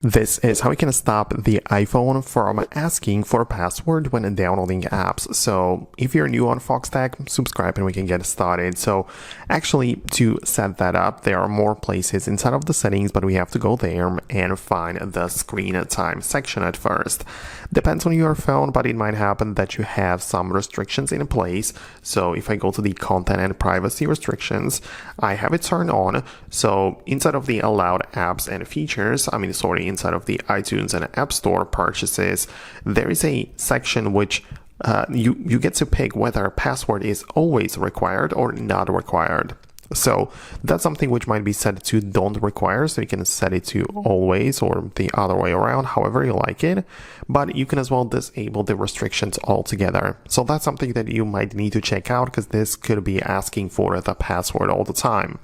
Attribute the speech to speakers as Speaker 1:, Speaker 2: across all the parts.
Speaker 1: This is how we can stop the iPhone from asking for a password when downloading apps. So if you're new on Foxtecc, subscribe and we can get started. So actually, to set that up, there are more places inside of the settings, but we have to go there and find the screen time section at first. Depends on your phone, but it might happen that you have some restrictions in place. So if I go to the content and privacy restrictions, I have it turned on. So inside of the allowed apps and features, inside of the iTunes and App Store purchases, there is a section which you get to pick whether a password is always required or not required. So that's something which might be set to don't require, so you can set it to always or the other way around, however you like it, but you can as well disable the restrictions altogether. So that's something that you might need to check out because this could be asking for the password all the time.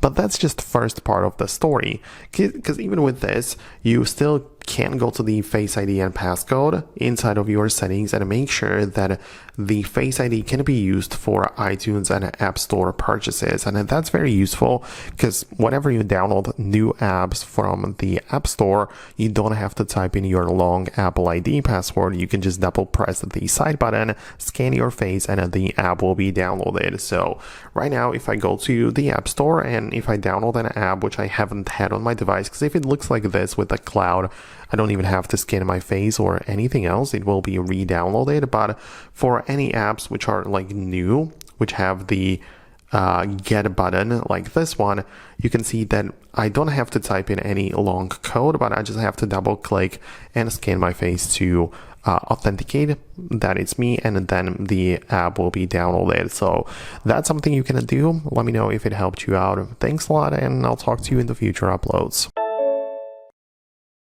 Speaker 1: But that's just the first part of the story, because even with this, you still can go to the Face ID and passcode inside of your settings and make sure that the Face ID can be used for iTunes and App Store purchases. And that's very useful because whenever you download new apps from the App Store, you don't have to type in your long Apple ID password. You can just double press the side button, scan your face, and the app will be downloaded. So right now, if I go to the App Store and if I download an app which I haven't had on my device, because if it looks like this with the cloud, I don't even have to scan my face or anything else. It will be re-downloaded. But for any apps which are like new, which have the get button like this one, you can see that I don't have to type in any long code, but I just have to double click and scan my face to authenticate that it's me, and then the app will be downloaded. So that's something you can do. Let me know if it helped you out. Thanks a lot, and I'll talk to you in the future uploads.